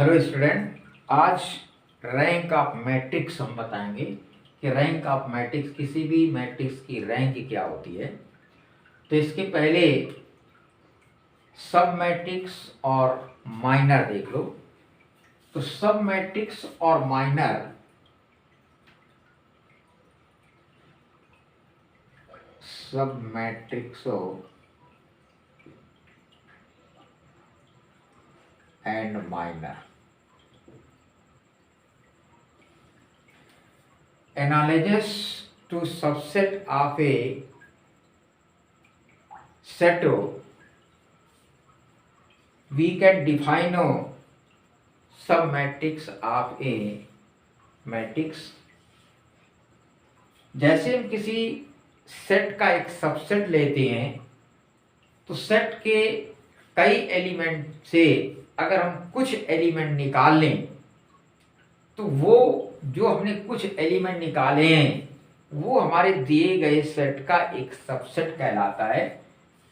Hello student, आज rank of matrix हम बताएंगे कि रैंक ऑफ मैट्रिक्स, किसी भी मैट्रिक्स की रैंक क्या होती है। तो इसके पहले सब मैट्रिक्स और माइनर देख लो। तो सब मैट्रिक्स और माइनर सब matrix and minor analogous to subset of a set, we can define a submatrix of a matrix। जैसे हम किसी सेट का एक सबसेट लेते हैं तो सेट के कई एलिमेंट से अगर हम कुछ एलिमेंट निकाल लें तो वो जो हमने कुछ एलिमेंट निकाले हैं वो हमारे दिए गए सेट का एक सबसेट कहलाता है।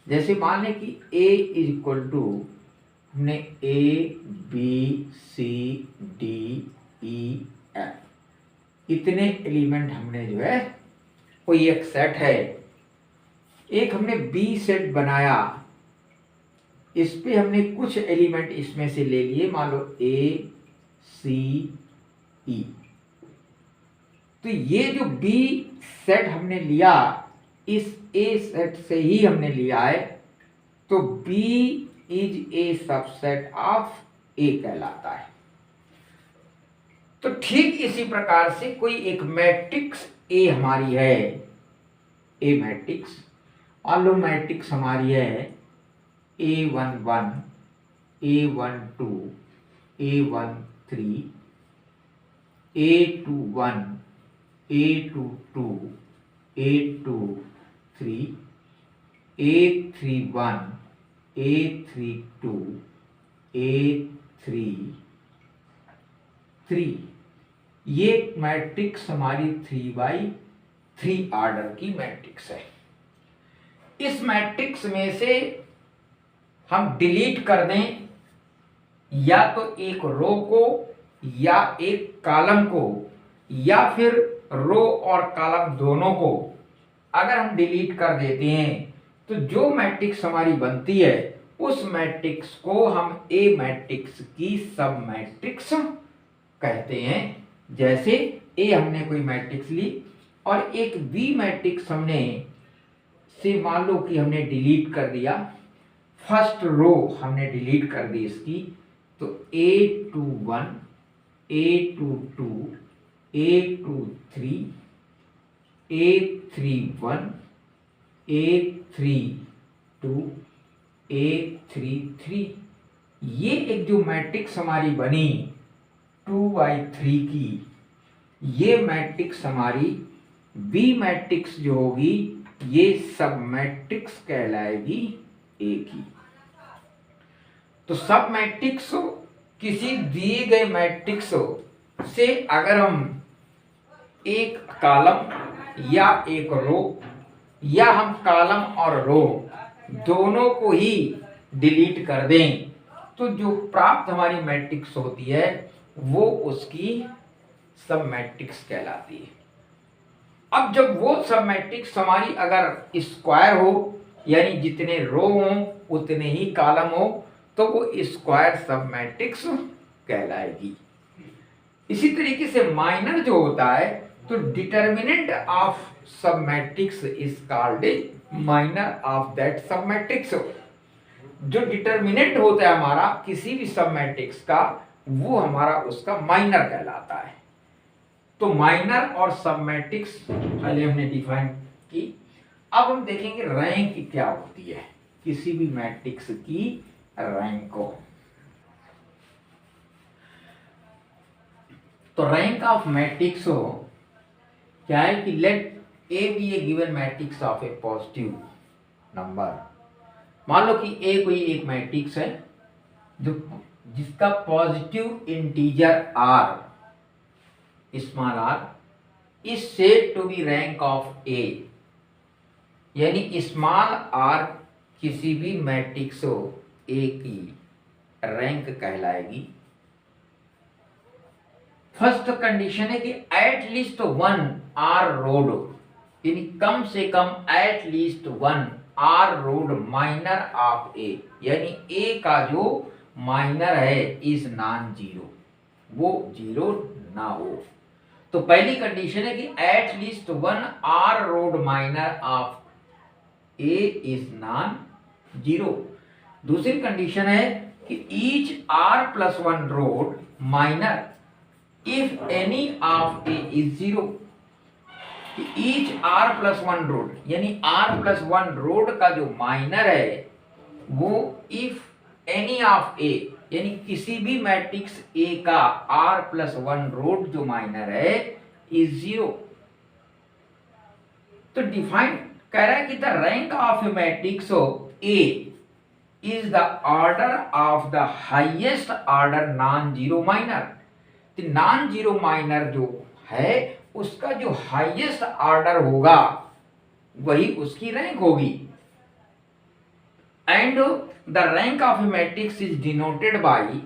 जैसे मान लें कि A इज इक्वल टू हमने A B C D E F इतने एलिमेंट हमने जो है कोई एक सेट है। एक हमने B सेट बनाया, इस पे हमने कुछ एलिमेंट इसमें से ले लिए, मान लो A C E। तो ये जो B सेट हमने लिया इस A सेट से ही हमने लिया है, तो B is a subset of A कहलाता है। तो ठीक इसी प्रकार से कोई एक मैट्रिक्स A हमारी है, A मैट्रिक्स, मान लो मैट्रिक्स हमारी है A11 A12 A13 A21 A22 A23 A31 A32 A33। ये मैट्रिक्स हमारी 3x3 ऑर्डर की मैट्रिक्स है। इस मैट्रिक्स में से हम डिलीट कर दें या तो एक रो को या एक कॉलम को, या फिर रो और कॉलम दोनों को अगर हम डिलीट कर देते हैं तो जो मैट्रिक्स हमारी बनती है उस मैट्रिक्स को हम ए मैट्रिक्स की सब मैट्रिक्स कहते हैं। जैसे ए हमने कोई मैट्रिक्स ली और एक बी मैट्रिक्स हमने से मान लो कि हमने डिलीट कर दिया, फर्स्ट रो हमने डिलीट कर दी इसकी, तो A21 A22 A23 A31 A32 A33, ये एक जो मैट्रिक्स हमारी बनी 2x3 की, ये मैट्रिक्स हमारी बी मैट्रिक्स जो होगी ये सब मैट्रिक्स कहलाएगी ए की। तो सब मैट्रिक्स किसी दिए गए मैट्रिक्स से अगर हम एक कॉलम या एक रो या हम कॉलम और रो दोनों को ही डिलीट कर दें तो जो प्राप्त हमारी मैट्रिक्स होती है वो उसकी सब मैट्रिक्स कहलाती है। अब जब वो सब मैट्रिक्स हमारी अगर स्क्वायर हो, यानी जितने रो हों उतने ही कॉलम हो, तो वो स्क्वायर सब मैट्रिक्स कहलाएगी। इसी तरीके से माइनर जो होता है, तो डिटर्मिनेंट ऑफ सब matrix is called minor of that सब मैट्रिक्स। जो डिटर्मिनेंट होता है हमारा किसी भी सब मैट्रिक्स का, वो हमारा उसका माइनर कहलाता है। तो माइनर और सब मैट्रिक्स पहले हमने डिफाइन की। अब हम देखेंगे रैंक क्या होती है किसी भी मैट्रिक्स की रैंक को। तो रैंक ऑफ मैट्रिक्स हो क्या है कि let A be a given matrix of a positive number. मान लो कि ए कोई एक मैट्रिक्स है जो जिसका positive integer R, small R is said to be rank of A, यानी स्मॉल आर किसी भी मैट्रिक्स हो ए की रैंक कहलाएगी। फर्स्ट कंडीशन है कि at least one R rowed, यानी कम से कम at least one R rowed minor of A, यानी ए का जो माइनर है इज नॉन जीरो, वो जीरो ना हो। तो पहली कंडीशन है कि at least one R rowed minor of A is non zero. दूसरी कंडीशन है कि each R plus one rowed minor if any of A is zero. Each R plus one road, यानी आर प्लस वन रोड का जो minor है वो if any of A, यानी किसी भी मैट्रिक्स ए का आर प्लस वन रोड जो माइनर है इज जीरो। तो डिफाइन कह रहा है कि the rank of A matrix A is the order of the highest order non zero minor. Non zero minor जो है उसका जो हाईएस्ट ऑर्डर होगा वही उसकी रैंक होगी। And the rank of A matrix is denoted by,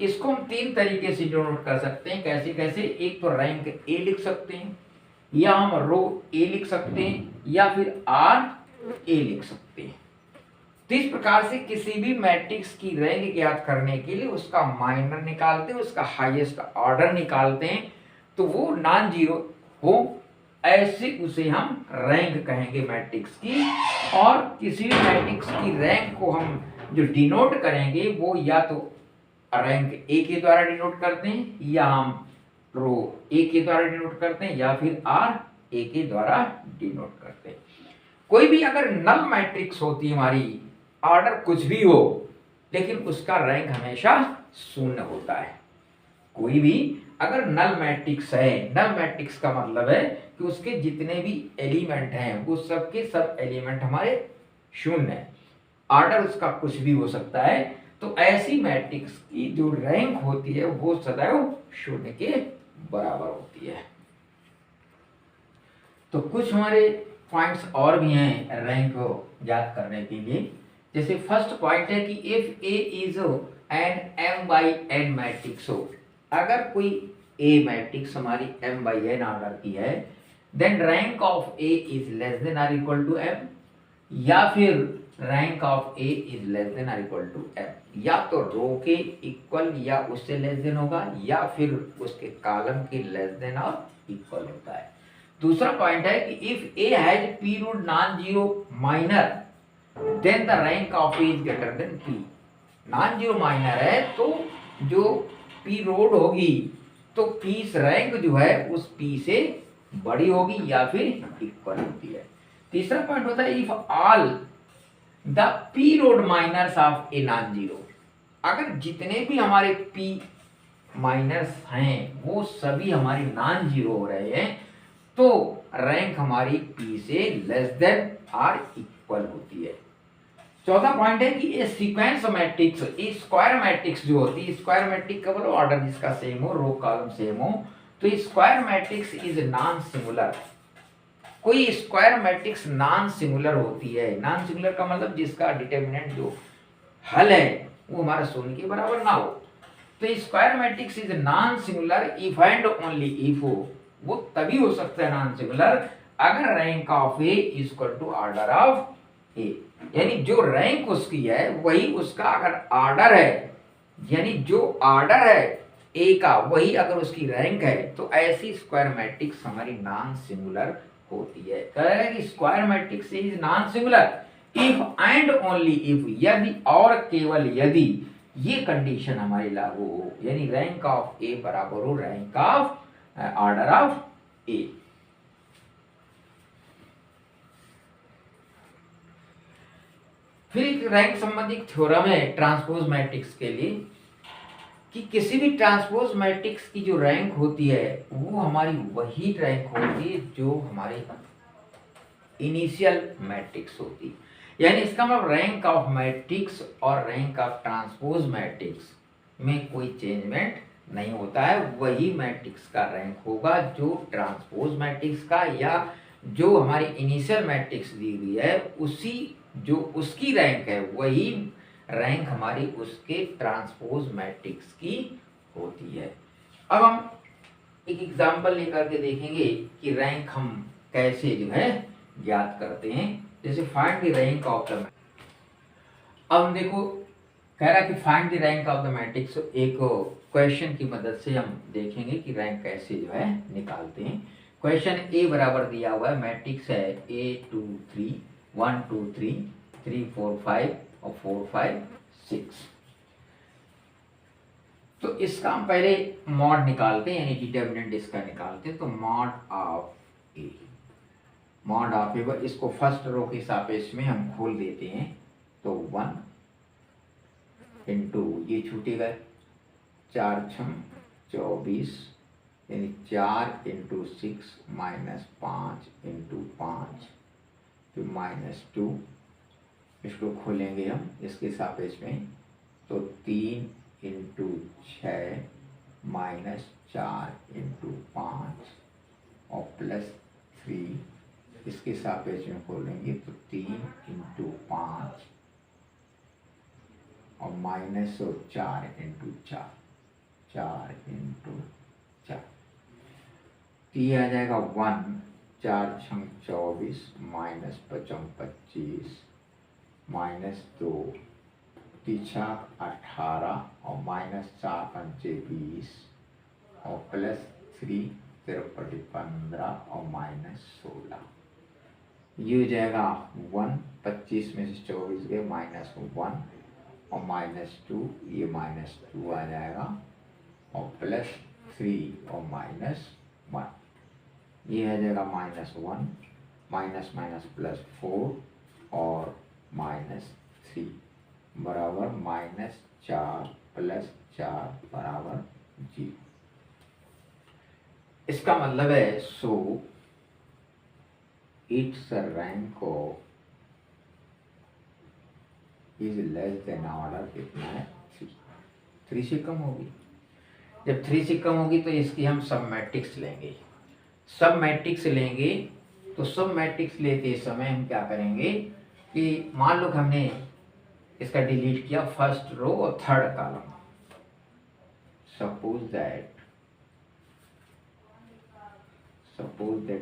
इसको हम तीन तरीके से डिनोट कर सकते हैं। कैसे कैसे? एक तो रैंक ए लिख सकते हैं, या हम रो ए लिख सकते हैं, या फिर आर ए लिख सकते हैं। तो इस प्रकार से किसी भी मैट्रिक्स की रैंक ज्ञात करने के लिए उसका माइनर निकालते हैं, उसका हाईएस्ट ऑर्डर निकालते हैं, तो वो नॉन जीरो हो, ऐसे उसे हम रैंक कहेंगे मैट्रिक्स की। और किसी भी मैट्रिक्स की रैंक को हम जो डिनोट करेंगे वो या तो रैंक ए के द्वारा डिनोट करते हैं, या हम रो ए के द्वारा डिनोट करते हैं, या फिर आर ए के द्वारा डिनोट करते हैं। कोई भी अगर नल मैट्रिक्स होती है हमारी, ऑर्डर कुछ भी हो, लेकिन उसका रैंक हमेशा शून्य होता है। कोई भी अगर नल मैट्रिक्स है, नल मैट्रिक्स का मतलब है कि उसके जितने भी एलिमेंट हैं वो सब के सब एलिमेंट हमारे शून्य है, ऑर्डर उसका कुछ भी हो सकता है। तो ऐसी मैट्रिक्स की जो रैंक होती है वो सदैव शून्य के बराबर होती है। तो कुछ हमारे पॉइंट्स और भी हैं रैंक को ज्ञात करने के लिए। जैसे फर्स्ट पॉइंट है कि if A is an m by n matrix हो, अगर कोई ए मैट्रिक्स हमारी m by n ऑर्डर की है, then rank of A is less than or equal to m, या फिर rank of A is less than or equal to m, या तो रो के इक्वल या उससे लेस देन होगा, या फिर उसके कॉलम के लेस देन और इक्वल होता है। दूसरा पॉइंट है कि if A has p rowed non zero minor, then the rank of A is greater than P. Non zero minor है तो जो पी रोड होगी तो पी रैंक जो है उस पी से बड़ी होगी या फिर इक्वल होती है। तीसरा पॉइंट होता है if all the P rowed minors of A non zero, अगर जितने भी हमारे पी माइनर्स हैं वो सभी हमारी नॉन जीरो हो रहे हैं, तो रैंक हमारी पी से लेस देन आर इक्वल होती है। चौथा पॉइंट है कि ये सीक्वेंस मैट्रिक्स, स्क्वायर मैट्रिक्स जो होती है, स्क्वायर मैट्रिक्स का बोलो ऑर्डर जिसका सेम हो, रो कॉलम सेम हो, तो square matrix is non singular. कोई स्क्वायर मैट्रिक्स नॉन सिंगुलर होती है, नॉन सिंगुलर का मतलब जिसका डिटर्मिनेंट जो हल है वो हमारा शून्य के बराबर ना हो। तो square matrix is non singular if and only if हो, वो तभी हो सकता है नॉन सिंगुलर अगर rank of A is equal to order of A, यानी जो रैंक उसकी है वही उसका अगर ऑर्डर है, यानी जो ऑर्डर है ए का वही अगर उसकी रैंक है, तो ऐसी स्क्वायर मैट्रिक्स हमारी नॉन सिंगुलर होती है। कह रहा है कि square matrix is non singular if and only if, यदि और केवल यदि ये कंडीशन हमारी लागू हो, यानी रैंक ऑफ ए बराबर हो रैंक ऑफ ऑर्डर ऑफ ए। फिर एक रैंक संबंधी थ्योरम है ट्रांसपोज मैट्रिक्स के लिए कि किसी भी ट्रांसपोज मैट्रिक्स की जो रैंक होती है वो हमारी वही रैंक होती है जो हमारी इनिशियल मैट्रिक्स होती है। यानी इसका मतलब रैंक ऑफ मैट्रिक्स और रैंक ऑफ ट्रांसपोज मैट्रिक्स में कोई चेंजमेंट नहीं होता है, वही मैट्रिक्स का रैंक होगा जो ट्रांसपोज मैट्रिक्स का, या जो हमारी इनिशियल मैट्रिक्स दी हुई है उसी जो उसकी रैंक है वही रैंक हमारी उसके ट्रांसपोज मैट्रिक्स की होती है। अब हम एक एग्जाम्पल लेकर के देखेंगे कि रैंक हम कैसे जो है ज्ञात करते हैं। जैसे find the rank of the, अब हम देखो कह रहा है कि find the rank of the matrix. एक क्वेश्चन की मदद से हम देखेंगे कि रैंक कैसे जो है निकालते हैं। क्वेश्चन ए बराबर दिया हुआ है, मैट्रिक्स है A 2 3 1 2 3 3 4 5 और 4 5 6। तो इसका हम पहले मॉड निकालते हैं, यानी डिटर्मिनेंट इसका निकालते हैं। तो mod of A, mod of A, इसको फर्स्ट रो के सापेक्ष में हम खोल देते हैं। तो 1 इंटू ये छूटे गए 4 छम 24, यानी 4 इंटू 6 माइनस 5 इंटू 5 फिर -2, इसको खोलेंगे हम इसके सापेक्ष में। तो 3 इंटू 6 माइनस 4 इंटू 5 और +3, इसके सापेक्ष में खोलेंगे तो 3 इंटू 5 और माइनस और 4 इंटू 4, 4 इंटू 4, तो ये आ जाएगा 1, 4 छम 24 माइनस 5 25 -2 पीछा 18 और -4 पंचे 20 और +3 तिरपटी 15 और -16, ये हो जाएगा 1, 25 में से 24 गए -1 और -2, ये -2 आ जाएगा और +3 और -1, ये आ जाएगा -1 माइनस +4 और -3 बराबर -4 + 4 बराबर 0। इसका मतलब है so it's rank of is less then order कितना है 3, 3 से कम होगी। जब 3 से कम होगी तो इसकी हम सब मैट्रिक्स लेंगे। सब मैट्रिक्स लेंगे तो सब मैट्रिक्स लेते समय हम क्या करेंगे कि मान लो कि हमने इसका डिलीट किया फर्स्ट रो और third column. Suppose that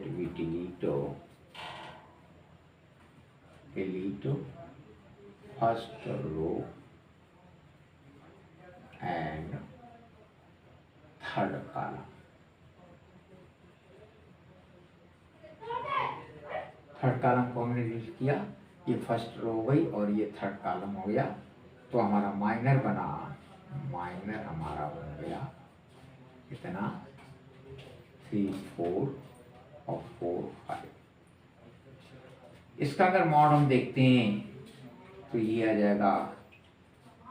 we delete first row and third column। Third column को हमने डिलीट किया, ये फर्स्ट रो हो गई और ये थर्ड कॉलम हो गया। तो हमारा माइनर बना, माइनर हमारा बन गया कितना 3 4 और 4 5। इसका अगर मॉड हम देखते हैं तो ये आ जाएगा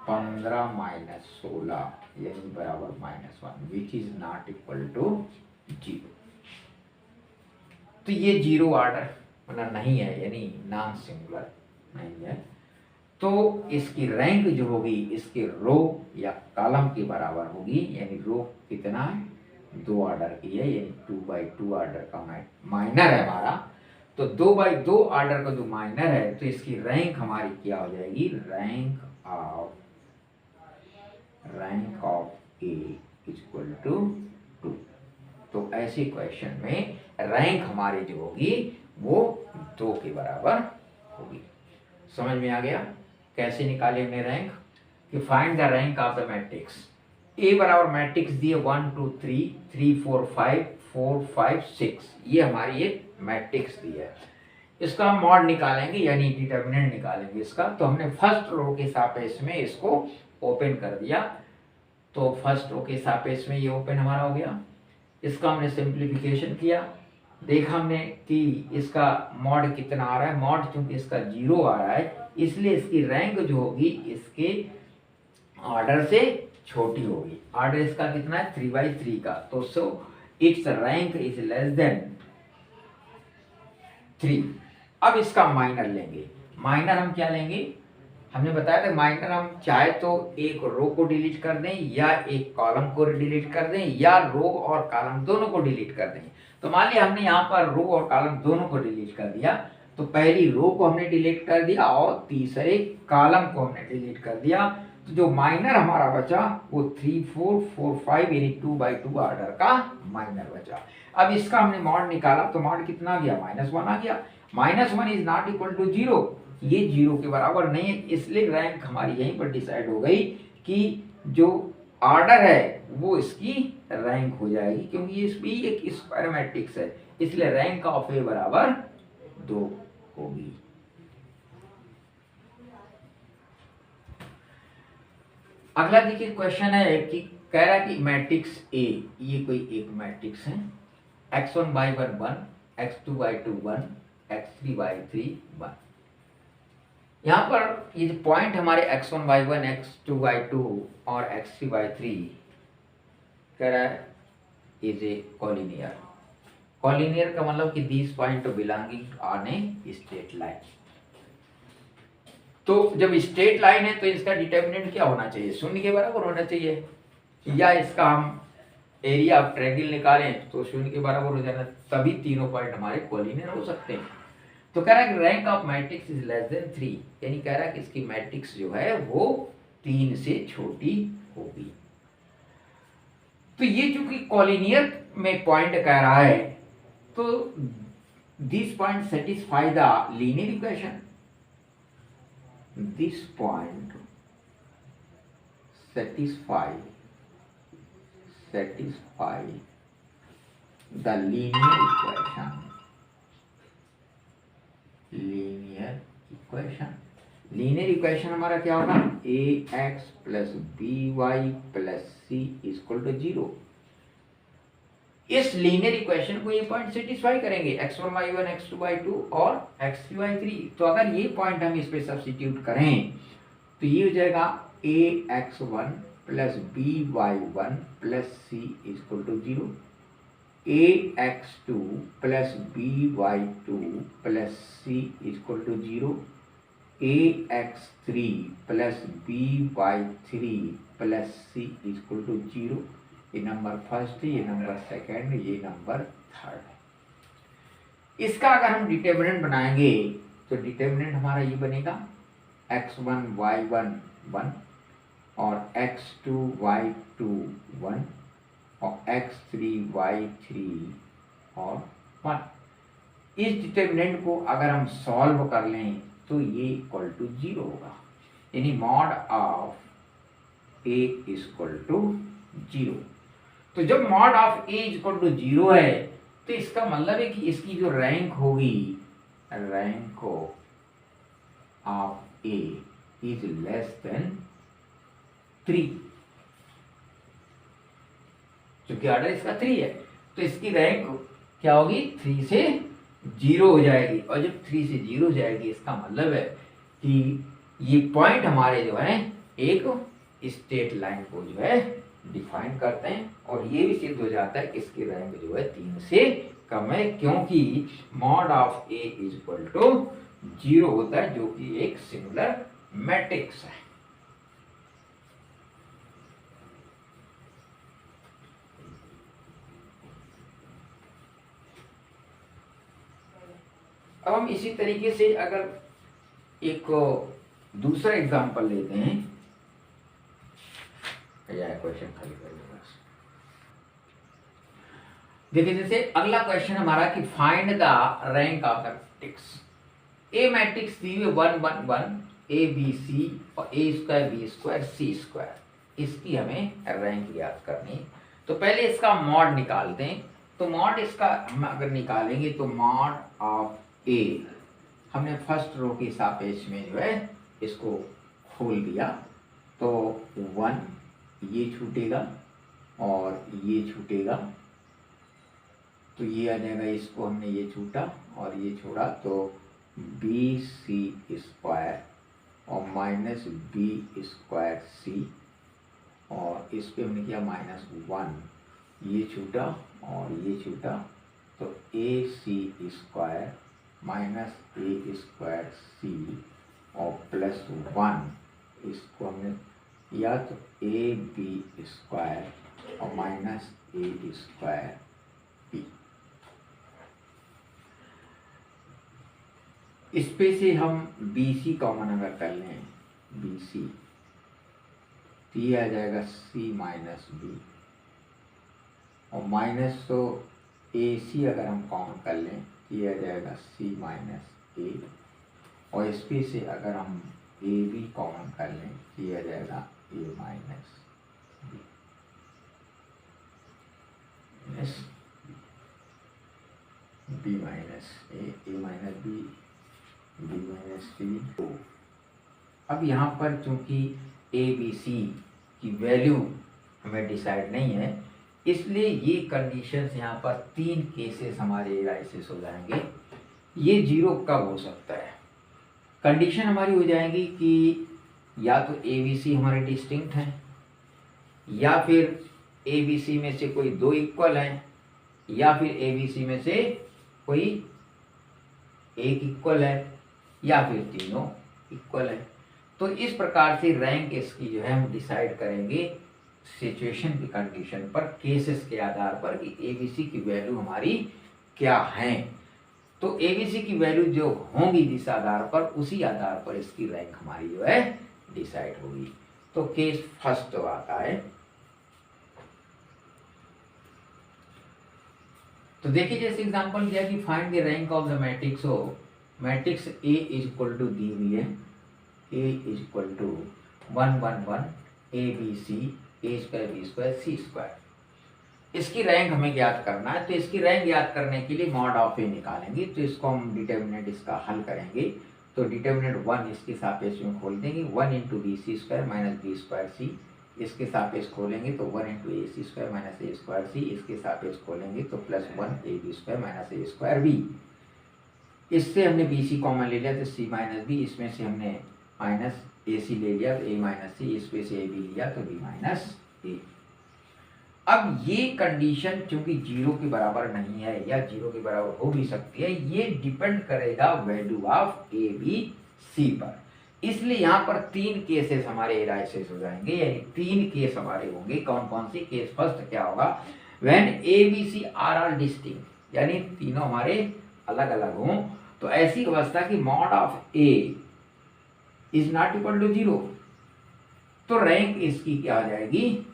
15 - 16 यानी बराबर -1 which is not equal to 0। तो ये 0 ऑर्डर मतलब नहीं है, यानी नॉन सिंगुलर नहीं है। तो इसकी रैंक जो होगी इसके रो या कॉलम के बराबर होगी, यानी रो कितना है 2 ऑर्डर की है, यानी 2/2 ऑर्डर का माइनर है हमारा। तो 2/2 ऑर्डर का जो माइनर है तो इसकी रैंक हमारी क्या हो जाएगी, rank of A equal to 2। तो ऐसे क्वेश्चन में रैंक हमारी जो होगी वो 2 के बराबर होगी। समझ में आ गया कैसे निकाले हमने रैंक कि find the rank of the matrix. A बराबर मैट्रिक्स दिए 1 2 3 3 4 5 4 5 6, ये हमारी एक मैट्रिक्स दी है। इसका हम मॉड निकालेंगे यानी डिटर्मिनेंट निकालेंगे इसका। तो हमने फर्स्ट रो के सापेक्ष में इसको ओपन कर दिया, तो फर्स्ट रो के सापेक्ष में ये ओपन हमारा हो गया। इसका हमने सिंप्लीफिकेशन किया, देखा हमने कि इसका मॉड कितना आ रहा है। मॉड चूंकि इसका 0 आ रहा है इसलिए इसकी रैंक जो होगी इसके ऑर्डर से छोटी होगी। ऑर्डर इसका कितना है 3/3 का। तो so it's rank is less then 3। अब इसका माइनर लेंगे। माइनर हम क्या लेंगे, हमने बताया था माइनर हम चाहे तो एक रो को डिलीट कर दें या एक कॉलम को डिलीट कर दें या रो और कॉलम दोनों को डिलीट कर दें। तो मान लिया हमने यहाँ पर रो और कॉलम दोनों को डिलीट कर दिया, तो पहली रो को हमने डिलीट कर दिया और तीसरे कॉलम को हमने डिलीट कर दिया। तो जो माइनर हमारा बचा वो 3 4 4 5 यानी 2/2 ऑर्डर का माइनर बचा। अब इसका हमने मॉड निकाला तो मॉड कितना आ गया, -1 आ गया। -1 इज नॉट इक्वल टू 0, ये 0 के बराबर नहीं है, इसलिए रैंक हमारी यहीं पर डिसाइड हो गई कि जो ऑर्डर है वो इसकी रैंक हो जाएगी, क्योंकि ये भी एक स्क्वायर मैट्रिक्स है, इसलिए रैंक ऑफ ए बराबर 2 होगी। अगला देखिए क्वेश्चन है कि कह रहा है कि मैट्रिक्स ए, ये कोई एक मैट्रिक्स है, x1/1 1, x2/2 1, x3/3 1। यहाँ पर ये जो पॉइंट हमारे x1/1 x2/2 और x3/3 कह रहा है इज ए कॉलिनियर। कॉलिनियर का मतलब कि this point belonging on a straight line. तो जब स्ट्रेट लाइन है तो इसका डिटर्मिनेंट क्या होना चाहिए, 0 के बराबर होना चाहिए, या इसका हम एरिया ऑफ ट्रायंगल निकालें तो 0 के बराबर हो जाना, तभी तीनों पॉइंट हमारे कॉलिनियर हो सकते हैं। तो कह रहा है कि rank of matrix is less then 3, यानी कह रहा है कि इसकी मैट्रिक्स जो है वो 3 से छोटी होगी। तो ये चूंकि कॉलिनियर में पॉइंट कह रहा है तो this point satisfy the linear equation, this point satisfy the linear equation हमारा क्या होगा, ax plus by plus c equal to 0। इस लीनियर इक्वेशन को ये पॉइंट सेटिस्फाई करेंगे, x1/1 x2/2 और x3/3। तो अगर ये पॉइंट हम इस पे सब्स्टिट्यूट करें तो ये हो जाएगा ax1 plus by1 plus c equal to 0, ax2 plus by2 plus c equal to 0, ax3 plus by3 plus c equal to 0। ये नंबर फर्स्ट है, ये नंबर सेकंड, ये नंबर थर्ड है। इसका अगर हम डिटर्मिनेंट बनाएंगे तो डिटर्मिनेंट हमारा ये बनेगा x1/1 1 और x2/2 1 और x3/3 और 1। इस डिटर्मिनेंट को अगर हम सॉल्व कर लें तो ये इक्वल टू 0 होगा, यानी mod of a equal to 0। तो जब mod of A equal to 0 है तो इसका मतलब है कि इसकी जो रैंक होगी, rank of A is less then 3, क्योंकि ऑर्डर इसका 3 है तो इसकी रैंक क्या होगी, 3 से 0 हो जाएगी। और जब 3 से 0 हो जाएगी इसका मतलब है कि ये पॉइंट हमारे जो है एक स्ट्रेट लाइन को जो है डिफाइन करते हैं, और ये भी सिद्ध हो जाता है कि इसकी रैंक जो है 3 से कम है, क्योंकि mod of A is equal to 0 होता है, जो कि एक सिंगुलर मैट्रिक्स है। अब हम इसी तरीके से अगर एक दूसरा एग्जांपल लेते हैं, क्वेश्चन खाली कर दूंगा। देखिए जैसे अगला क्वेश्चन हमारा कि find the rank of the matrix. A matrix दी हुई 1 1 1 ए बी सी और A square B square C square, इसकी हमें रैंक याद करनी है। तो पहले इसका मॉड निकालते हैं। तो मॉड इसका हम अगर निकालेंगे तो मॉड ऑफ ए, हमने फर्स्ट रो के सापेक्ष में जो है इसको खोल दिया, तो 1 ये छूटेगा और ये छूटेगा, तो ये आ जाएगा, इसको हमने ये छूटा और ये छोड़ा, तो बी सी स्क्वायर और माइनस बी स्क्वायर सी, और इस पे हमने किया -1, ये छूटा और ये छूटा, तो ए C square minus A square सी और +1, इसको हमने या तो ए बी स्क्वायर और माइनस ए स्क्वायर बी। इस पे से हम बी सी कॉमन अगर कर लें, बी सी तो ये आ जाएगा सी माइनस बी, और माइनस तो ए सी अगर हम कॉमन कर लें तो ये आ जाएगा सी माइनस ए, और इस पे से अगर हम ए बी कॉमन कर लें तो ये आ जाएगा ए माइनस बी, बी माइनस ए माइनस बी, बी माइनस सी। तो अब यहाँ पर चूंकि ए बी सी की वैल्यू हमें डिसाइड नहीं है, इसलिए ये कंडीशंस यहाँ पर 3 केसेस हमारे एनालिसिस हो जाएंगे। ये जीरो कब हो सकता है? कंडीशन हमारी हो जाएगी कि या तो ए बी सी हमारे डिस्टिंक्ट हैं, या फिर ए बी सी में से कोई 2 इक्वल हैं, या फिर ए बी सी में से कोई एक इक्वल है, या फिर तीनों इक्वल है। तो इस प्रकार से रैंक इसकी जो है हम डिसाइड करेंगे सिचुएशन की कंडीशन पर, केसेस के आधार पर कि एबीसी की वैल्यू हमारी क्या है। तो एबीसी की वैल्यू जो होंगी जिस आधार पर, उसी आधार पर इसकी रैंक हमारी जो है डिसाइड होगी। तो केस फर्स्ट आता है। तो देखिए जैसे एग्जांपल दिया कि find the rank of the matrix हो, matrix A is equal to दी हुई है, A is equal to 1 1 1 A B C, A square B square C square. इसकी रैंक हमें ज्ञात करना है। तो इसकी रैंक ज्ञात करने के लिए मॉड ऑफ ए निकालेंगे। तो इसको हम डिटर्मिनेंट इसका हल करेंगे। तो डिटर्मिनेंट 1 इसके सापेक्ष में खोल देंगे, 1 into B C square minus B square C, इसके सापेक्ष खोलेंगे तो 1 into A C square minus A square C, इसके सापेक्ष खोलेंगे तो plus 1 A B square minus A square B. इससे हमने बी सी कॉमन ले लिया तो सी माइनस बी, इसमें से हमने माइनस ए सी ले लिया तो ए माइनस सी, इसमें से ए बी लिया तो बी माइनस ए। अब ये कंडीशन चूंकि जीरो के बराबर नहीं है या जीरो के बराबर हो भी सकती है, ये डिपेंड करेगा value of A B C पर। इसलिए यहाँ पर 3 केसेस हमारे एनालिसिस हो जाएंगे, यानी 3 केस हमारे होंगे। कौन कौन से केस? फर्स्ट क्या होगा, when A B C are are distinct, यानी तीनों हमारे अलग अलग हों, तो ऐसी अवस्था की mod of A is not equal to 0, तो रैंक इसकी क्या हो जाएगी?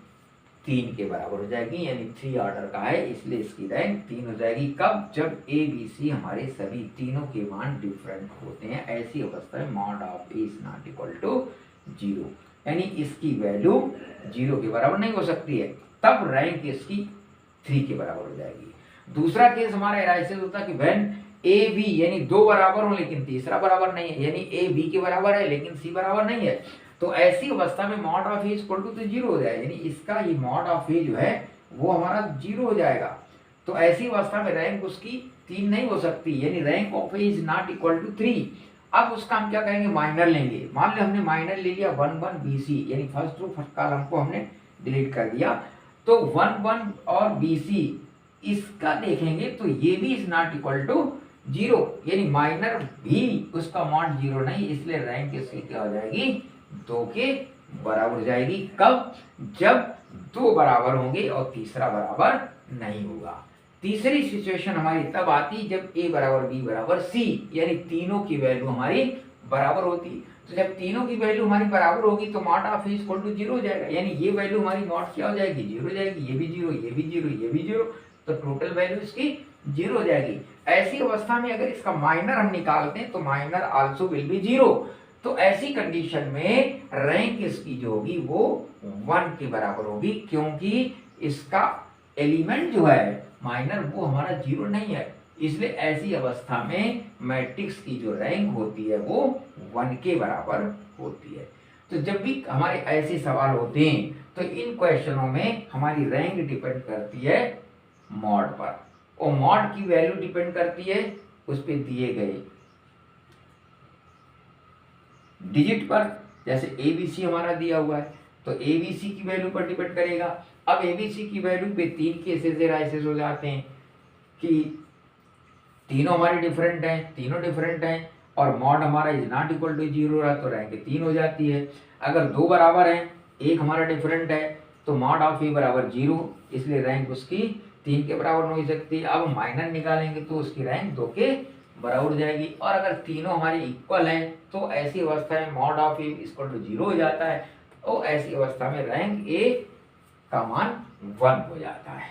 3 के बराबर हो जाएगी, यानी 3 ऑर्डर का है, इसलिए इसकी रैंक 3 हो जाएगी। कब? जब ए बी सी हमारे सभी तीनों के मान डिफरेंट होते हैं। ऐसी अवस्था में mod of A is not equal to 0, यानी इसकी वैल्यू 0 के बराबर नहीं हो सकती है, तब रैंक इसकी 3 के बराबर हो जाएगी। दूसरा केस हमारा एनालिसिस होता है कि व्हेन ए बी, यानी 2 बराबर हो लेकिन तीसरा बराबर नहीं है, यानी ए बी के बराबर है लेकिन सी बराबर नहीं है, तो ऐसी अवस्था में mod of A equal to 0 हो जाएगा, यानी इसका ये मॉड ऑफ ए जो है वो हमारा 0 हो जाएगा। तो ऐसी अवस्था में रैंक उसकी 3 नहीं हो सकती, यानी rank of A is not equal to 3। अब उसका हम क्या करेंगे? माइनर लेंगे। मान लो हमने माइनर ले लिया 1 1 बी सी, यानी फर्स्ट रो फर्स्ट कॉलम को हमने डिलीट कर दिया, तो 1 1 और बी सी इसका देखेंगे तो ये भी इज नॉट इक्वल टू 0, यानी माइनर भी उसका मॉड 0 नहीं, इसलिए रैंक इसकी क्या हो जाएगी? 2 के बराबर हो जाएगी। कब? जब 2 बराबर होंगे और तीसरा बराबर नहीं होगा। तीसरी सिचुएशन हमारी तब आती जब ए बराबर बी बराबर सी, यानी तीनों की वैल्यू हमारी बराबर होती। तो जब तीनों की वैल्यू हमारी बराबर होगी तो mod of A equal to 0 हो जाएगा, यानी ये वैल्यू हमारी मॉड क्या हो जाएगी? 0 हो जाएगी, ये भी 0, ये भी 0, ये भी 0, तो टोटल वैल्यू इसकी 0 हो जाएगी। ऐसी अवस्था में अगर इसका माइनर हम निकालते हैं तो माइनर आल्सो विल बी 0। तो ऐसी कंडीशन में रैंक इसकी जो होगी वो 1 के बराबर होगी, क्योंकि इसका एलिमेंट जो है माइनर वो हमारा 0 नहीं है। इसलिए ऐसी अवस्था में मैट्रिक्स की जो रैंक होती है वो 1 के बराबर होती है। तो जब भी हमारे ऐसे सवाल होते हैं तो इन क्वेश्चनों में हमारी रैंक डिपेंड करती है मॉड पर, और मॉड की वैल्यू डिपेंड करती है उस पे दिए गए डिजिट पर। जैसे ए बी सी हमारा दिया हुआ है तो ए बी सी की वैल्यू पर डिपेंड करेगा। अब ए बी सी की वैल्यू पे 3 केसेस एनालिसिस हो जाते हैं कि तीनों हमारे डिफरेंट हैं, तीनों डिफरेंट हैं, और मॉड हमारा इज नॉट इक्वल टू 0 रहा तो रैंक 3 हो जाती है। अगर 2 बराबर हैं, एक हमारा डिफरेंट है, तो मॉड ऑफ ए बराबर 0, इसलिए रैंक उसकी 3 के बराबर नहीं हो सकती। अब माइनर निकालेंगे तो उसकी रैंक 2 के बराबर हो जाएगी। और अगर तीनों हमारे इक्वल हैं तो ऐसी अवस्था में mod of A equal to 0 हो जाता है, और ऐसी अवस्था में रैंक ए का मान 1 हो जाता है।